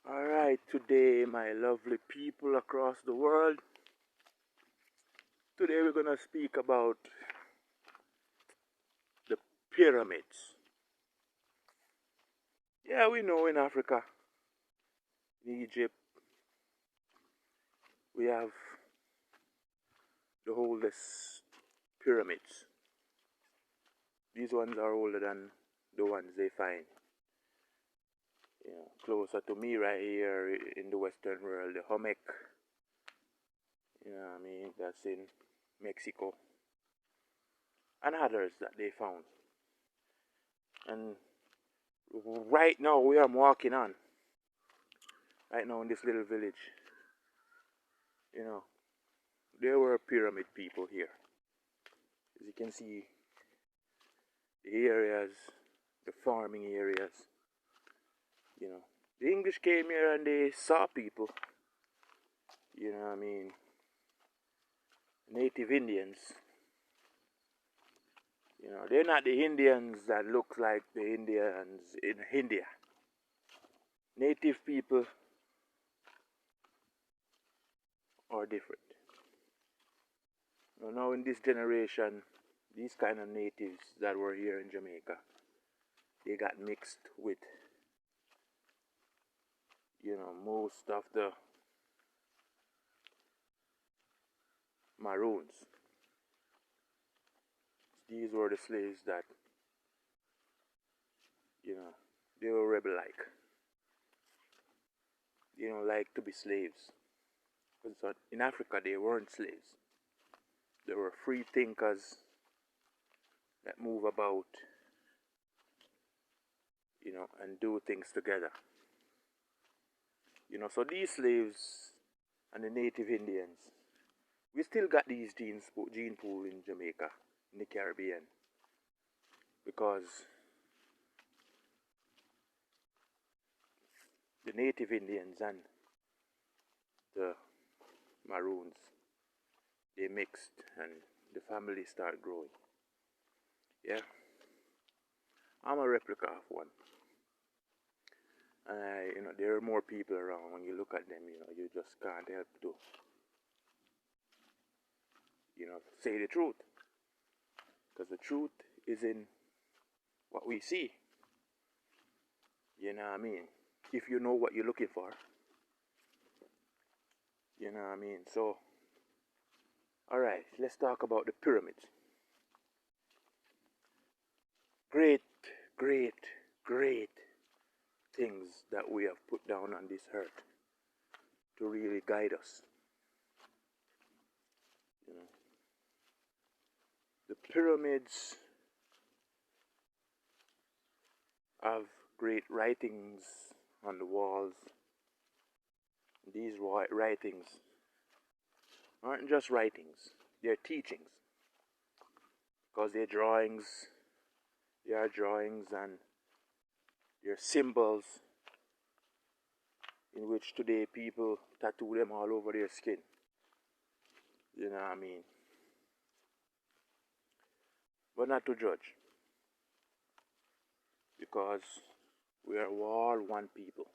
Alright, today, my lovely people across the world, today we're gonna speak about the pyramids. Yeah, we know in Africa, in Egypt, we have the oldest pyramids. These ones are older than the ones they find, closer to me right here in the Western world, the Homec, that's in Mexico, and others that they found. And right now, we are walking on, right now in this little village, you know, there were pyramid people here. As you can see, the areas, the farming areas, the English came here and they saw people, native Indians. They're not the Indians that look like the Indians in India. Native people are different. Now in this generation, these kind of natives that were here in Jamaica, they got mixed with, most of the Maroons. These were the slaves that, they were rebel-like. They don't like to be slaves. Because in Africa, they weren't slaves. They were free thinkers that move about, and do things together. So these slaves and the native Indians, we still got these gene pool in Jamaica, in the Caribbean, because the native Indians and the Maroons, they mixed and the family started growing. Yeah, I'm a replica of one. And there are more people around. When you look at them, you just can't help to, say the truth. Because the truth is in what we see. You know what I mean? If you know what you're looking for. You know what I mean? So, alright, let's talk about the pyramids. Great, great, great things that we have put down on this earth to really guide us. The pyramids have great writings on the walls. These writings aren't just writings, they're teachings. Because they're drawings, they are drawings and they're symbols in which today people tattoo them all over their skin. You know what I mean? But not to judge. Because we are all one people.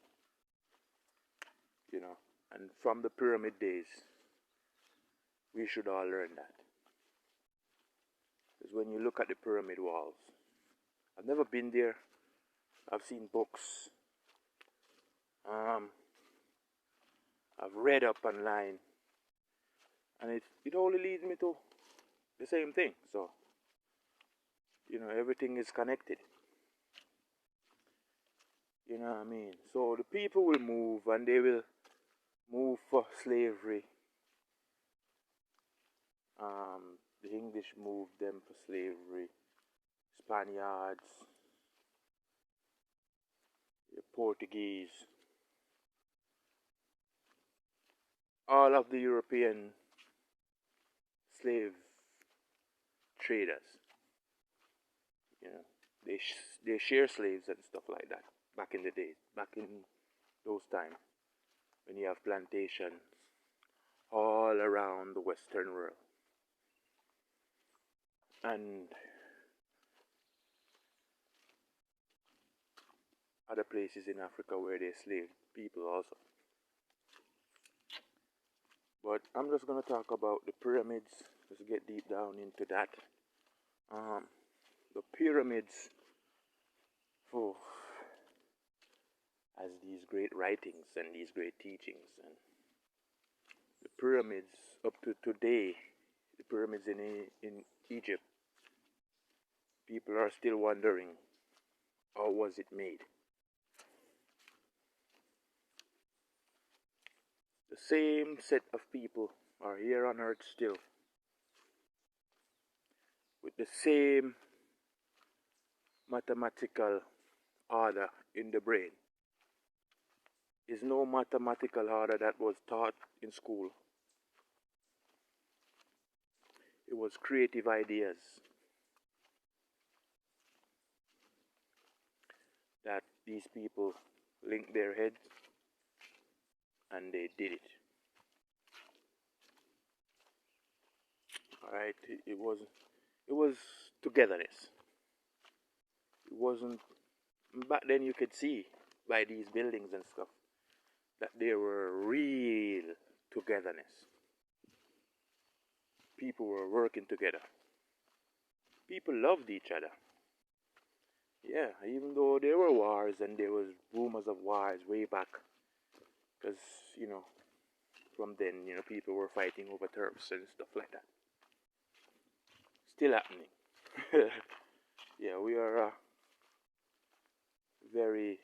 And from the pyramid days, we should all learn that. Because when you look at the pyramid walls, I've never been there. I've seen books. I've read up online. And it only leads me to the same thing. So, everything is connected. You know what I mean? So the people will move and they will move for slavery. The English moved them for slavery. Spaniards, the Portuguese, all of the European slave traders. They share slaves and stuff like that back in the days, back in those times when you have plantations all around the Western world. And other places in Africa where they slave people also. But I'm just gonna talk about the pyramids. Let's get deep down into that. Um, the pyramids, oh, has these great writings and these great teachings, and the pyramids up to today, the pyramids in Egypt, people are still wondering how was it made. The same set of people are here on earth still, with the same mathematical order in the brain. Is no mathematical order that was taught in school. It was creative ideas that these people linked their heads and they did it. Alright, it was togetherness. It wasn't back then. You could see by these buildings and stuff that there were real togetherness. People were working together. People loved each other. Yeah, even though there were wars and there was rumors of wars way back, because from then people were fighting over turfs and stuff like that. Still happening. Yeah, we are a very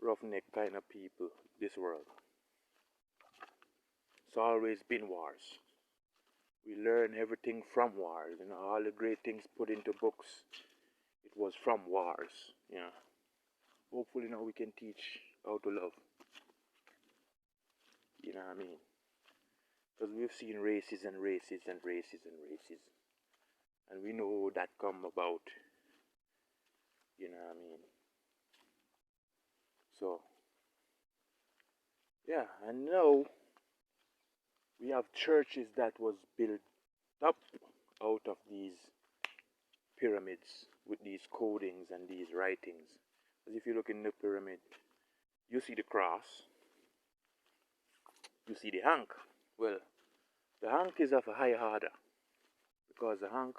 roughneck kind of people, this world. It's always been wars. We learn everything from wars. All the great things put into books, it was from wars. Hopefully now we can teach how to love. You know what I mean? Because we've seen races and races and races and races. And we know that come about. You know what I mean? So, yeah, and now we have churches that was built up out of these pyramids with these codings and these writings. As if you look in the pyramid, you see the cross, you see the Ankh. Well, the Ankh is of a high order because the Ankh,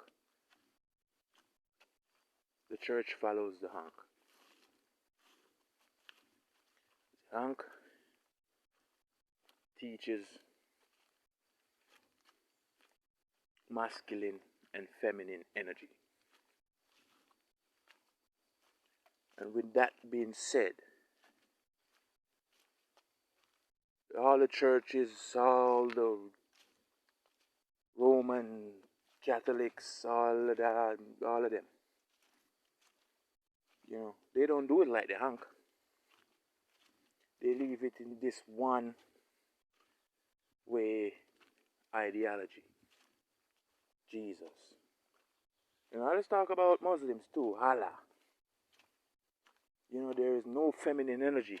the church follows the Ankh. The Ankh teaches masculine and feminine energy. And with that being said, all the churches, all the Roman Catholics, all of them, they don't do it like the Ankh. They leave it in this one way ideology. Jesus. Let's talk about Muslims too. Allah. There is no feminine energy.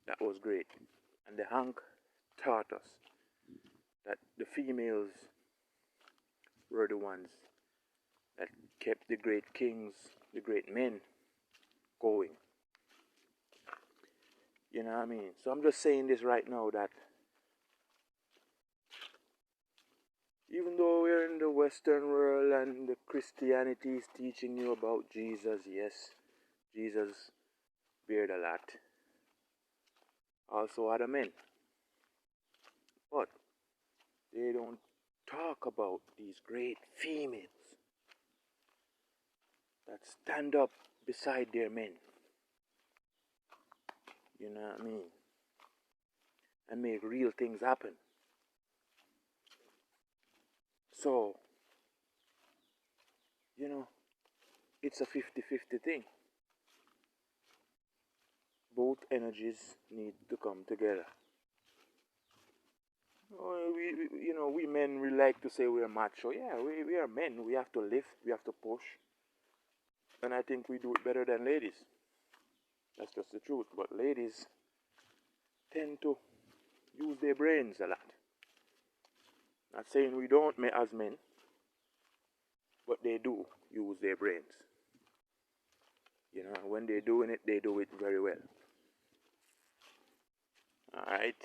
That was great. And the Ankh taught us that the females were the ones that kept the great kings, the great men going. You know what I mean? So I'm just saying this right now, that even though we're in the Western world and the Christianity is teaching you about Jesus, yes, Jesus bared a lot. Also other men. But they don't talk about these great females that stand up beside their men. You know what I mean? And make real things happen. So, it's a 50-50 thing. Both energies need to come together. We men, we like to say we're macho. Yeah, we are men. We have to lift, we have to push. And I think we do it better than ladies. That's just the truth. But ladies tend to use their brains a lot. Not saying we don't as men, but they do use their brains. You know, when they're doing it, they do it very well. Alright?